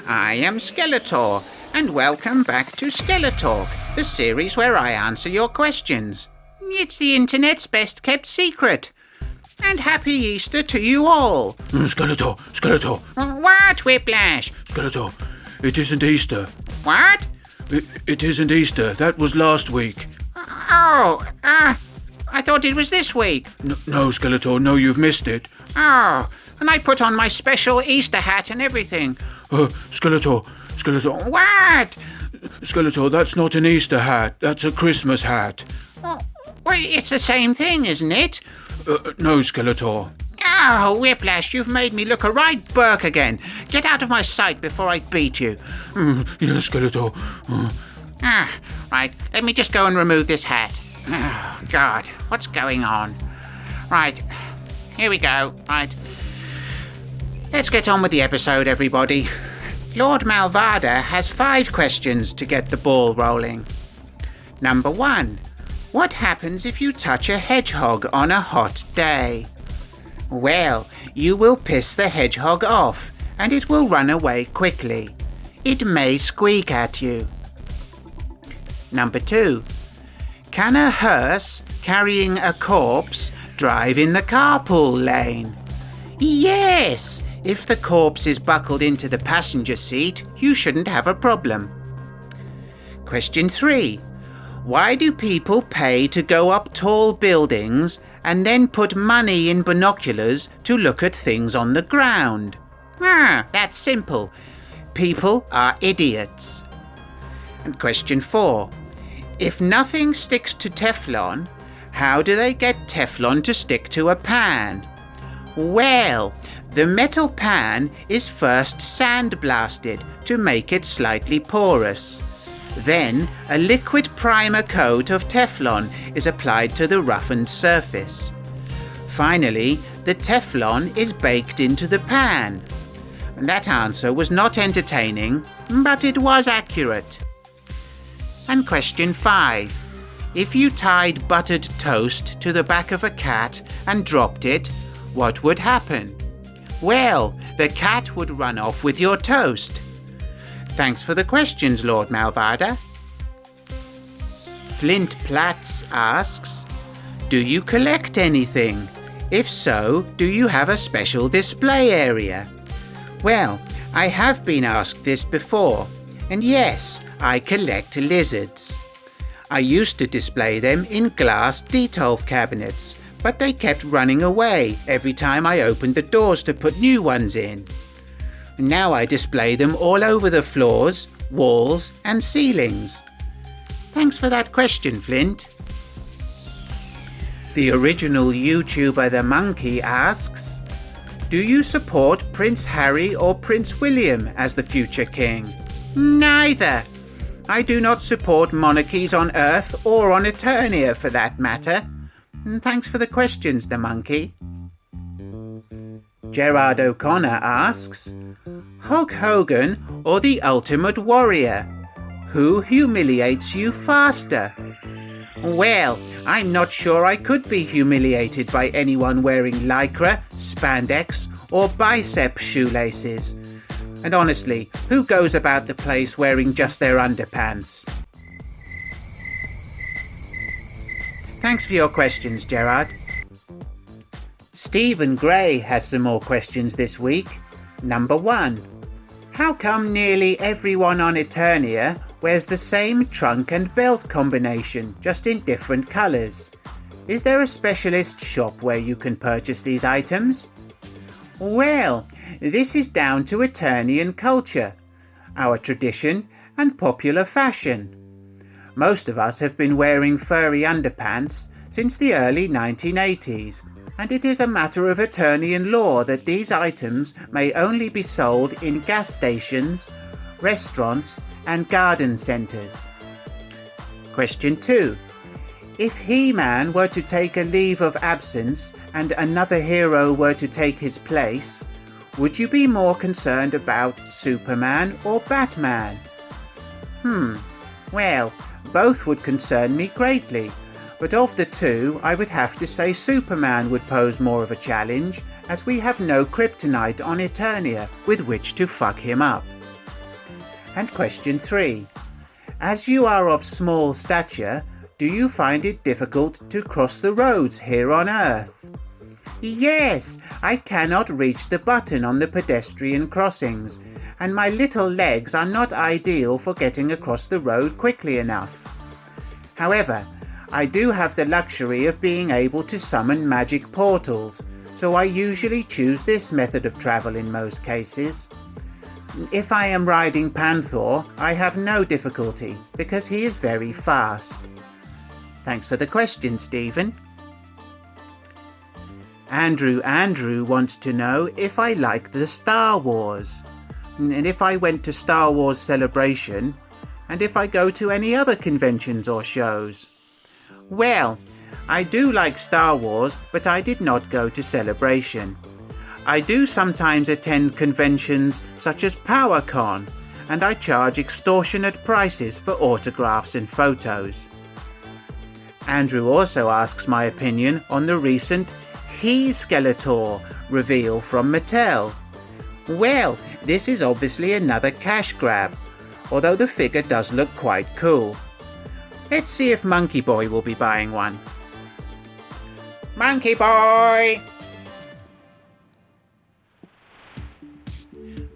I am Skeletor, and welcome back to SkeleTalk, the series where I answer your questions. It's the internet's best kept secret. And happy Easter to you all. Skeletor. What, Whiplash? Skeletor, it isn't Easter. What? It isn't Easter. That was last week. I thought it was this week. No, Skeletor, no, you've missed it. Oh, and I put on my special Easter hat and everything. Skeletor. What? Skeletor, that's not an Easter hat. That's a Christmas hat. Well, it's the same thing, isn't it? No, Skeletor. Oh, Whiplash, you've made me look a right Burke again. Get out of my sight before I beat you. Yes, Skeletor. Right, let me just go and remove this hat. Oh, God, what's going on? Right, here we go. Right. Let's get on with the episode, everybody. Lord Malvada has 5 questions to get the ball rolling. Number 1. What happens if you touch a hedgehog on a hot day? Well, you will piss the hedgehog off, and it will run away quickly. It may squeak at you. Number 2. Can a hearse carrying a corpse drive in the carpool lane? Yes! If the corpse is buckled into the passenger seat, you shouldn't have a problem. Question 3. Why do people pay to go up tall buildings and then put money in binoculars to look at things on the ground? That's simple. People are idiots. And question 4. If nothing sticks to Teflon, how do they get Teflon to stick to a pan? Well, the metal pan is first sandblasted to make it slightly porous. Then, a liquid primer coat of Teflon is applied to the roughened surface. Finally, the Teflon is baked into the pan. That answer was not entertaining, but it was accurate. And question 5. If you tied buttered toast to the back of a cat and dropped it, what would happen? Well, the cat would run off with your toast. Thanks for the questions, Lord Malvada. Flint Platts asks, do you collect anything? If so, do you have a special display area? Well, I have been asked this before, and yes, I collect lizards. I used to display them in glass Detolf cabinets, but they kept running away every time I opened the doors to put new ones in. Now I display them all over the floors, walls, and ceilings. Thanks for that question, Flint. The original YouTuber The Monkey asks, do you support Prince Harry or Prince William as the future king? Neither. I do not support monarchies on Earth or on Eternia for that matter. Thanks for the questions, The Monkey. Gerard O'Connor asks, Hulk Hogan or the Ultimate Warrior? Who humiliates you faster? Well, I'm not sure I could be humiliated by anyone wearing lycra, spandex, or bicep shoelaces. And honestly, who goes about the place wearing just their underpants? Thanks for your questions, Gerard. Stephen Gray has some more questions this week. Number 1. How come nearly everyone on Eternia wears the same trunk and belt combination, just in different colours? Is there a specialist shop where you can purchase these items? Well, this is down to Eternian culture, our tradition and popular fashion. Most of us have been wearing furry underpants since the early 1980s, and it is a matter of Eternian law that these items may only be sold in gas stations, restaurants, and garden centres. Question 2. If He-Man were to take a leave of absence and another hero were to take his place, would you be more concerned about Superman or Batman? Well, both would concern me greatly, but of the two, I would have to say Superman would pose more of a challenge, as we have no kryptonite on Eternia with which to fuck him up. And question 3. As you are of small stature, do you find it difficult to cross the roads here on Earth? Yes, I cannot reach the button on the pedestrian crossings, and my little legs are not ideal for getting across the road quickly enough. However, I do have the luxury of being able to summon magic portals, so I usually choose this method of travel in most cases. If I am riding Panther, I have no difficulty because he is very fast. Thanks for the question, Stephen. Andrew wants to know if I like the Star Wars, and if I went to Star Wars Celebration, and if I go to any other conventions or shows. Well, I do like Star Wars, but I did not go to Celebration. I do sometimes attend conventions such as PowerCon, and I charge extortionate prices for autographs and photos. Andrew also asks my opinion on the recent Skeletor reveal from Mattel. Well, this is obviously another cash grab, although the figure does look quite cool. Let's see if Monkey Boy will be buying one. Monkey Boy!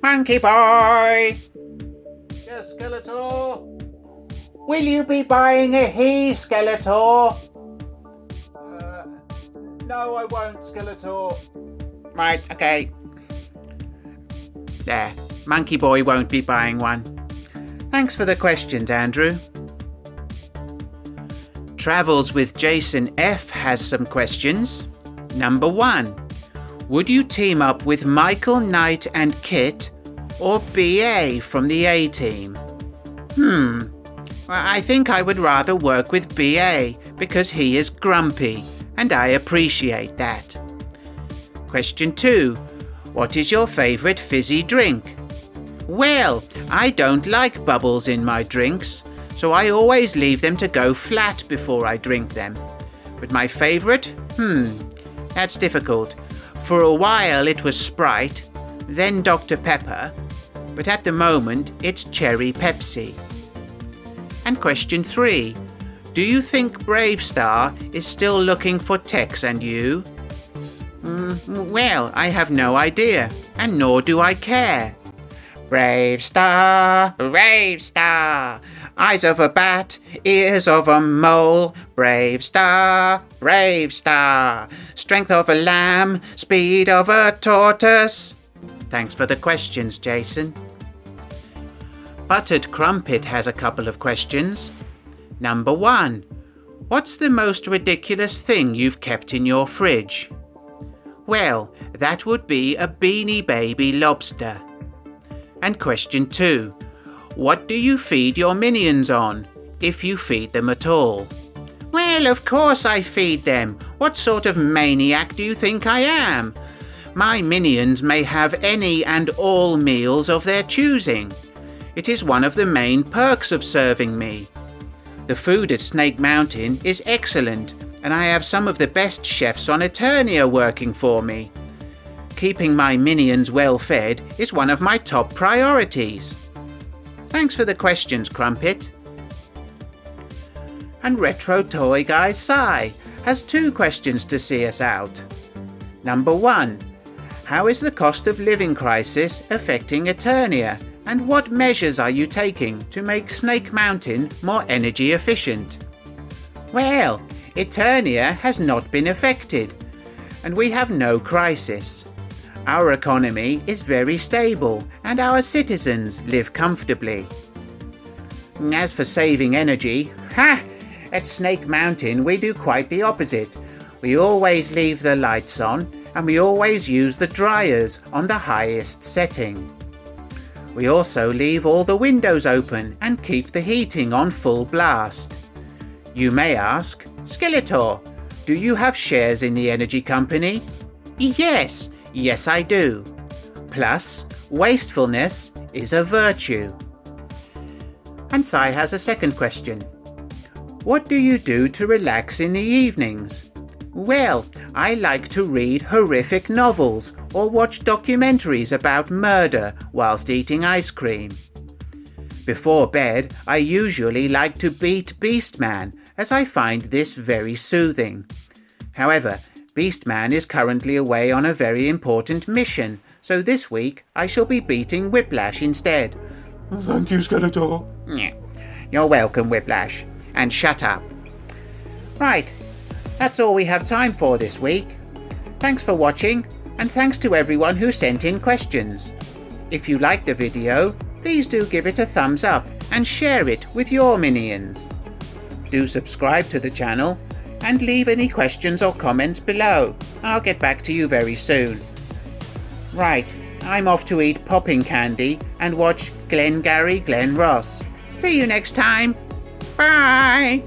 Monkey Boy! Yes, Skeletor? Will you be buying a Skeletor? No, I won't, Skeletor. Right, okay. There, Monkey Boy won't be buying one. Thanks for the questions, Andrew. Travels with Jason F has some questions. Number 1. Would you team up with Michael, Knight and Kit or BA from the A-Team? I think I would rather work with BA because he is grumpy and I appreciate that. Question 2. What is your favourite fizzy drink? Well, I don't like bubbles in my drinks, so I always leave them to go flat before I drink them. But my favourite? That's difficult. For a while it was Sprite, then Dr. Pepper, but at the moment it's Cherry Pepsi. And question 3. Do you think Brave Star is still looking for Tex and you? Well, I have no idea, and nor do I care. Brave Star, eyes of a bat, ears of a mole. Brave Star, strength of a lamb, speed of a tortoise. Thanks for the questions, Jason. Buttered Crumpet has a couple of questions. Number 1. What's the most ridiculous thing you've kept in your fridge? Well, that would be a Beanie Baby lobster. And question 2. What do you feed your minions on, if you feed them at all? Well, of course I feed them. What sort of maniac do you think I am? My minions may have any and all meals of their choosing. It is one of the main perks of serving me. The food at Snake Mountain is excellent, and I have some of the best chefs on Eternia working for me. Keeping my minions well fed is one of my top priorities. Thanks for the questions, Crumpet. And Retro Toy Guy Sai has 2 questions to see us out. Number 1. How is the cost of living crisis affecting Eternia, and what measures are you taking to make Snake Mountain more energy efficient? Well, Eternia has not been affected, and we have no crisis. Our economy is very stable, and our citizens live comfortably. As for saving energy, at Snake Mountain we do quite the opposite. We always leave the lights on, and we always use the dryers on the highest setting. We also leave all the windows open and keep the heating on full blast. You may ask, Skeletor, do you have shares in the energy company? Yes I do. Plus, wastefulness is a virtue. And Sai has a second question. What do you do to relax in the evenings? Well, I like to read horrific novels or watch documentaries about murder whilst eating ice cream. Before bed, I usually like to beat Beastman, as I find this very soothing. However, Beastman is currently away on a very important mission, so this week I shall be beating Whiplash instead. Thank you, Skeletor. Yeah. You're welcome, Whiplash. And shut up. Right, that's all we have time for this week. Thanks for watching, and thanks to everyone who sent in questions. If you liked the video, please do give it a thumbs up and share it with your minions. Do subscribe to the channel and leave any questions or comments below, and I'll get back to you very soon. Right, I'm off to eat popping candy and watch Glengarry Glen Ross. See you next time. Bye!